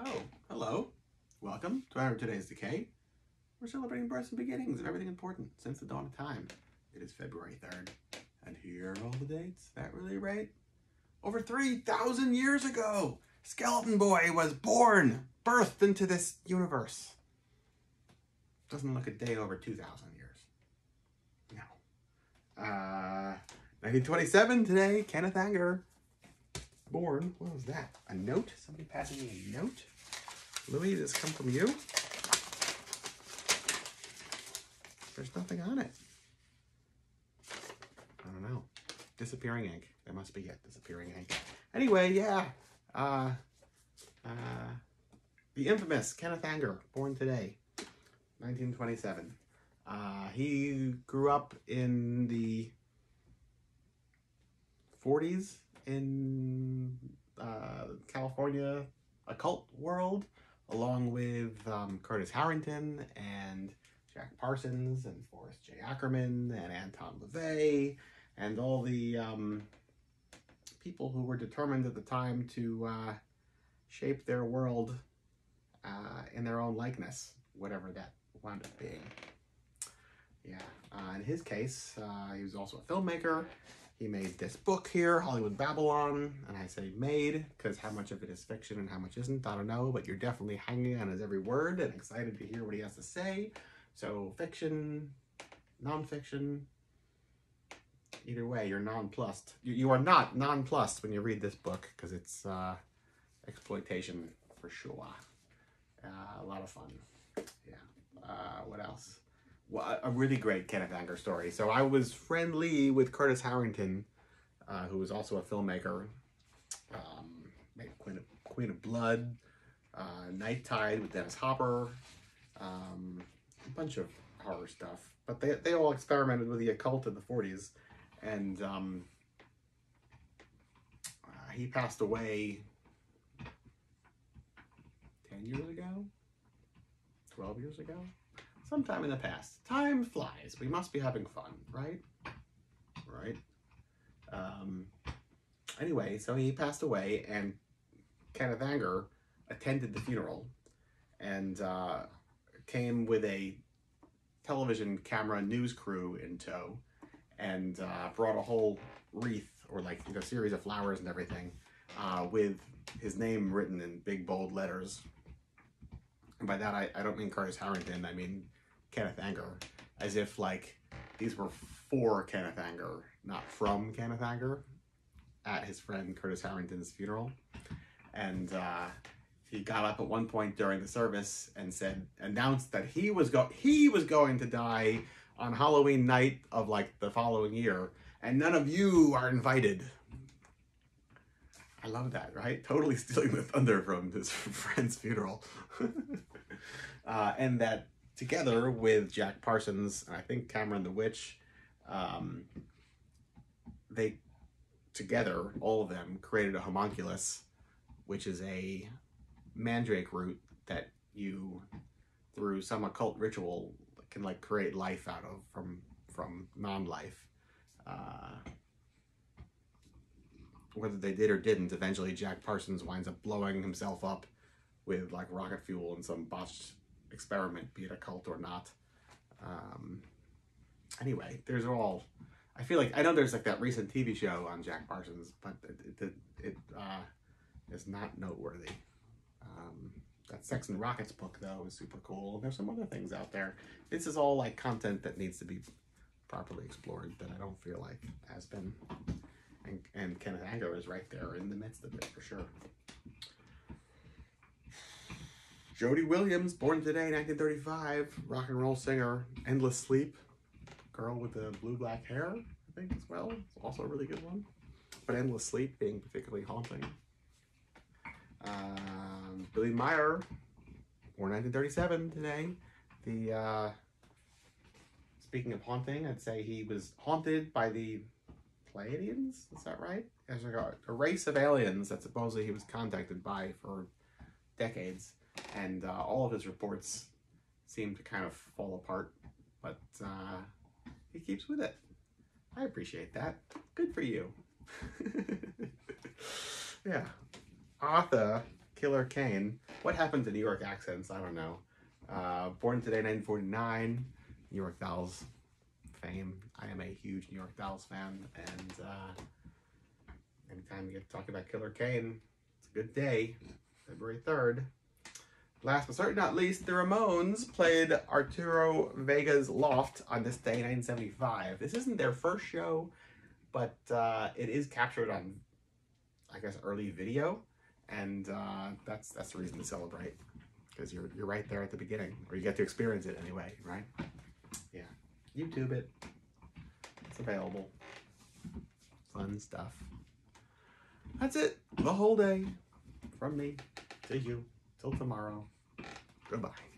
Oh, hello. Welcome to our today's Decay. We're celebrating births and beginnings of everything important since the dawn of time. It is February 3rd, and here are all the dates. That really right? Over 3,000 years ago, Skeleton Boy was born, birthed into this universe. Doesn't look a day over 2,000 years. No. 1927 today, Kenneth Anger. Born. What was that? A note? Somebody passing me a note? Louis, does this come from you? There's nothing on it. I don't know. Disappearing ink. There must be it. Disappearing ink. Anyway, yeah. The infamous Kenneth Anger, born today, 1927. He grew up in the 40s in California occult world, along with Curtis Harrington and Jack Parsons and Forrest J. Ackerman and Anton LaVey and all the people who were determined at the time to shape their world in their own likeness, whatever that wound up being. Yeah, in his case, he was also a filmmaker. He made this book here, Hollywood Babylon, and I say made, because how much of it is fiction and how much isn't, I don't know, but you're definitely hanging on his every word and excited to hear what he has to say. So fiction, non-fiction, either way, you're nonplussed. You are not nonplussed when you read this book, because it's exploitation for sure. A lot of fun. Yeah. What else? Well, a really great Kenneth Anger story. So I was friendly with Curtis Harrington, who was also a filmmaker. Made Queen of Blood, Night Tide with Dennis Hopper, a bunch of horror stuff. But they all experimented with the occult in the 40s. And he passed away 10 years ago? 12 years ago? Sometime in the past. Time flies. We must be having fun, right? Right? Anyway, so he passed away, and Kenneth Anger attended the funeral and came with a television camera news crew in tow and brought a whole wreath, or like, you know, series of flowers and everything, with his name written in big bold letters. And by that, I don't mean Curtis Harrington, I mean Kenneth Anger, as if like these were for Kenneth Anger, not from Kenneth Anger, at his friend Curtis Harrington's funeral. And he got up at one point during the service and announced that he was going to die on Halloween night of like the following year, and none of you are invited. I love that, right? Totally stealing the thunder from his friend's funeral. And that together with Jack Parsons and I think Cameron the Witch, they together, all of them, created a homunculus, which is a mandrake root that you, through some occult ritual, can like create life out of from non-life. Whether they did or didn't, eventually Jack Parsons winds up blowing himself up with like rocket fuel in some botched experiment, be it a cult or not. Anyway, there's all, I feel like, I know there's like that recent TV show on Jack Parsons, but it is not noteworthy. That Sex and Rockets book, though, is super cool. There's some other things out there. This is all like content that needs to be properly explored that I don't feel like has been. And Kenneth Anger is right there in the midst of it, for sure. Jody Williams, born today, 1935, rock and roll singer. Endless Sleep, girl with the blue-black hair, I think, as well. It's also a really good one. But Endless Sleep being particularly haunting. Billy Meyer, born 1937 today. Speaking of haunting, I'd say he was haunted by the Pleiadians, is that right? There's like a race of aliens that supposedly he was contacted by for decades, and all of his reports seem to kind of fall apart, but he keeps with it. I appreciate that. Good for you. Yeah. Arthur Killer Kane. What happened to New York accents? I don't know. Born today, 1949. New York Dolls fame. I am a huge New York Dolls fan, and anytime you get to talk about Killer Kane, it's a good day. February 3rd. Last but certainly not least, the Ramones played Arturo Vega's Loft on this day, 1975. This isn't their first show, but it is captured on, I guess, early video, and that's the reason to celebrate, because you're right there at the beginning, or you get to experience it anyway, right? Yeah, YouTube it. It's available. Fun stuff. That's it. The whole day from me to you till tomorrow. Goodbye.